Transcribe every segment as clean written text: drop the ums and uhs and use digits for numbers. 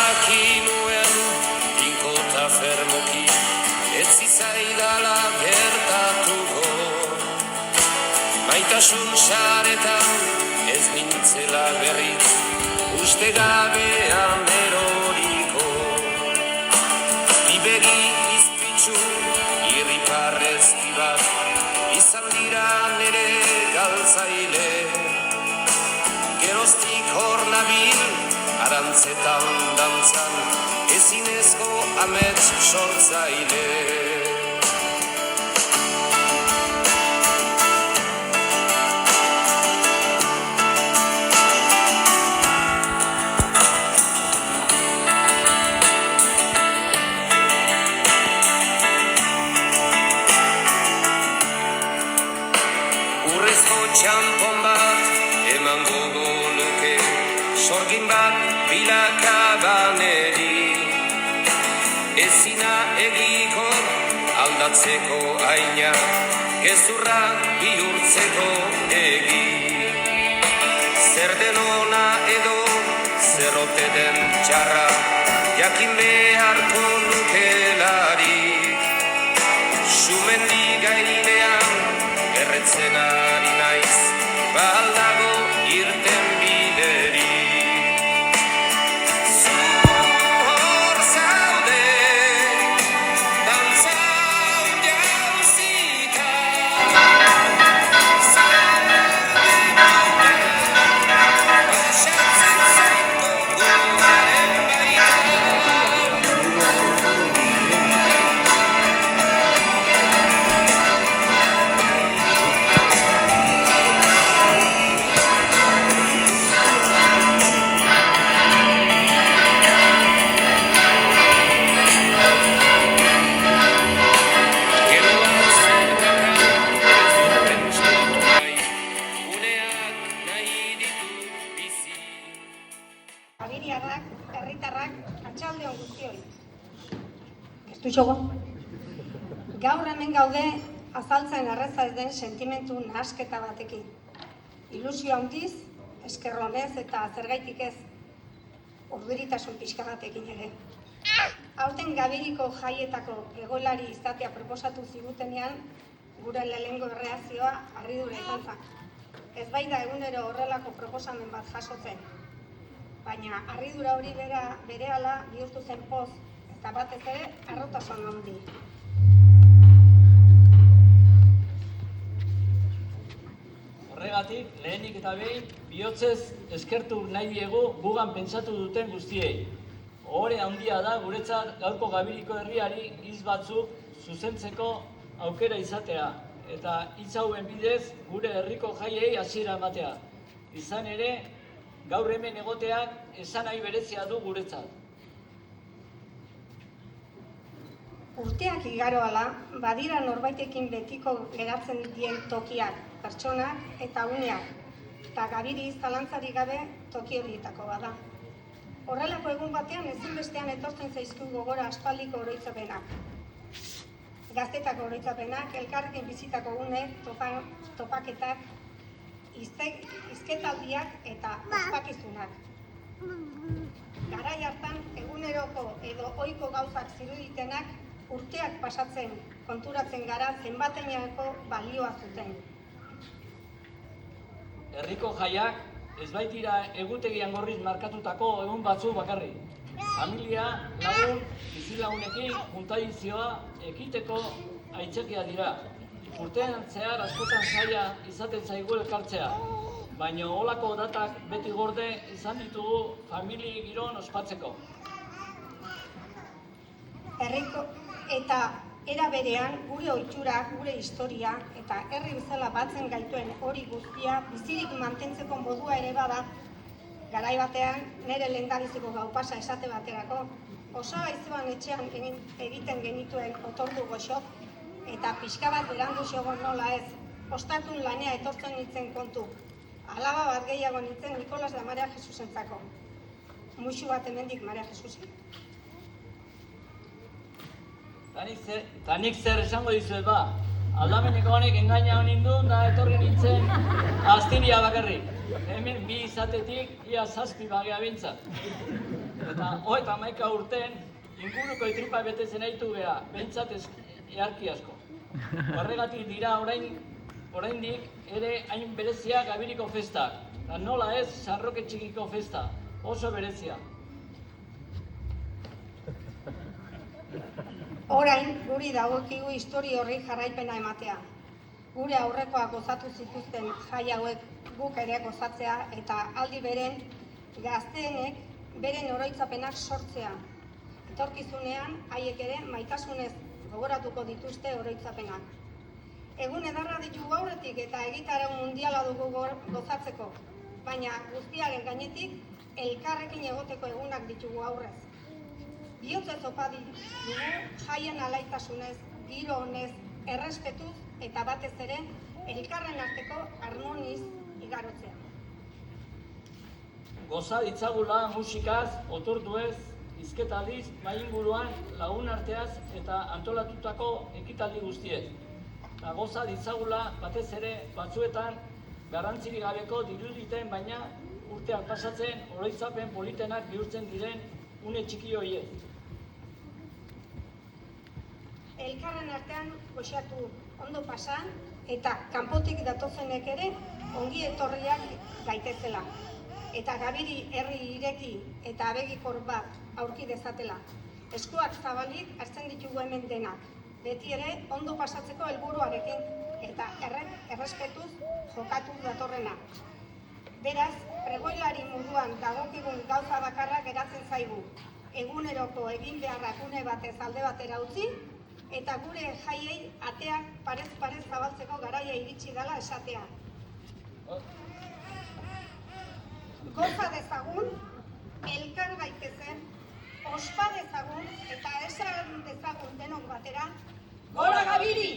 jaki nuen, tinko eta fermoki, ez zizaidala gertatuko. Maitasun saretan ez nintzela berriz, uste gabean eroriko. Bibegi izpitzu, irriparrezki bat, izan dira nere galtzaile. Geroztik hor nabil, arantzetan dantzan, ezinezko amets sortzaile. Urrezko txampon bat eman gogo nuke, sorgin bat bilakabaneri. Ezina egiko aldatzeko aina, gezurra bihurtzeko egi. Zer den ona edo zer ote den txarra, jakin beharko nukelarik. Sumendi gainean erretzen ari naiz, baldago irten bideri. Zu hor zaude, dantzan jauzika. Pasatzen zaito gugaren baita. Agiriarrak, herritarrak, atxalde on guztioi. Ez du jogo? Gaur hemen gaude azaltzen erreza ez den sentimentu nahasketa batekin. Ilusio handiz, esker onez eta zergaitik ez, urduritasun pixka batekin ere. Aurten Gabiriko jaietako egoilari izatea proposatu zigutenean, gure lehenengo erreakzioa harridura izan zen. Ez baita egunero horrelako proposamen bat jasotzen. Baina harridura hori berehala bihurtu zen poz, eta batez ere harrotasun handi. Horregatik, lehenik eta behin, bihotzez eskertu nahi diegu gugan pentsatu duten guztiei. Ohore handia da guretzat gaurko Gabiriko herriari hitz batzuk zuzentzeko aukera izatea, eta hitz hauen bidez gure herriko jaiei hasiera ematea. Izan ere, gaur hemen egoteak esanahi berezia du guretzat. Urteak igaro ahala, badira norbaitekin betiko geratzen dien tokiak, pertsonak eta uneak, eta Gabiri zalantzarik gabe toki horietako bada. Horrelako egun batean ezinbestean etortzen zaizkigu gogora aspaldiko oroitzapenak. Gaztetako oroitzapenak, elkarrekin bizitako une, topaketak, hizketaldiak eta ospakizunak. Garai hartan eguneroko edo ohiko gauzak ziruditenak urteak pasatzen konturatzen gara zenbatenako balioa zuten. Herriko jaiak ez baitira egutegian gorriz markatutako egun batzu bakarrik. Familia, lagun, bizilagunekin juntadizioa ekiteko aitzakia dira. Urtean zehar askotan zaila izaten zaigu elkartzea, baina holako datak beti gorde izan ditugu familia giron ospatzeko. Herriko eta era berean gure ohiturak, gure historia eta herri bezala batzen gaituen hori guztia bizirik mantentzeko modua ere bada. Garai batean nire lehendabiziko gau pasa esate baterako, osoa izuan etxean egiten genituen otordu goxok, eta pixka bat berandu xogon nola ez, ostatun lanea etortzen nintzen kontu. Alaba bat gehiago nintzen Nikolas da Maria Jesusentzako. Muxu bat hemendik Maria Jesusen. Ta nik zer esango dizuet ba, aldameneko honek engaina honin duen da etorri nintzen astiria bakarrik. Hemen bi izatetik ia 7 bagea bintzat. Eta 31 urten inguruko itripa betetzen aitu geha, behintzat earki asko. Horregatik dira oraindik ere hain berezia Gabiriko festak. Eta nola ez San Roke Txikiko festa, oso berezia. Orain, guri dagokigu histori horri jarraipena ematea. Gure aurrekoak gozatu zituzten jai hauek guk ere gozatzea eta aldi beren gazteenek beren oroitzapenak sortzea. Etorkizunean, haiek ere maitasunez gogoratuko dituzte oroitzapenak. Egun edarra ditugu aurretik eta egitarau mundiala dugu gozatzeko, baina guztiaren gainetik elkarrekin egoteko egunak ditugu aurrez. Bihotzez opa dugu jaien alaitasunez, giro honez, errespetuz eta batez ere elkarren arteko harmoniz igarotzea. Goza ditzagula musikaz, otorduez, hizketaliz, mahai inguruan lagun arteaz eta antolatutako ekitaldi guztiez. Eta goza ditzagula batez ere batzuetan garrantzirik gabeko diruditen baina urteak pasatzen oroitzapen politenak bihurtzen diren une txiki horiek. Elkarren artean goxatu ondo pasan eta kanpotik datozenek ere ongi etorriak gaitezela. Eta Gabiri herri ireki eta abegikor bat aurki dezatela. Eskuak zabalik hartzen ditugu hemen denak, beti ere ondo pasatzeko helburuarekin eta errespetuz jokatu datorrena. Beraz, pregoilari moduan dagokigun gauza bakarra geratzen zaigu. Eguneroko egin beharrak une batez alde batera utzi, eta gure jaiei ateak parez zabaltzeko garaia iritsi dela esatea. Goza dezagun, elkar gaitezen, ospa dezagun eta esan dezagun denok batera, Gora Gabiri!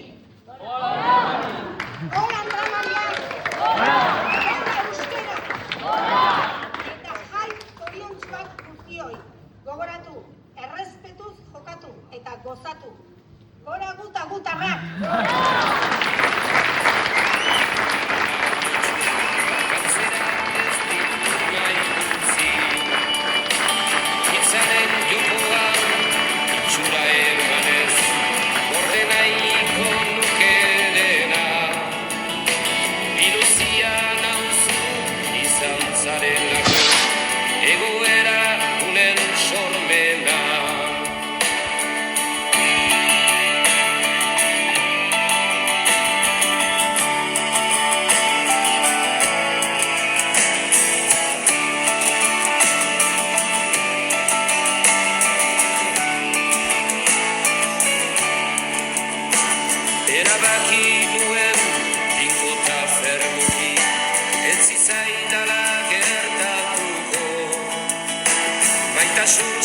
Gora Andramaria! Gora Euskera! Eta jai zoriontsuak guztioi, gogoratu, errespetuz jokatu eta gozatu. Gora gutarrak! Erabaki duen tinkota fermuki, ez zizaidala gertatuko, maitasun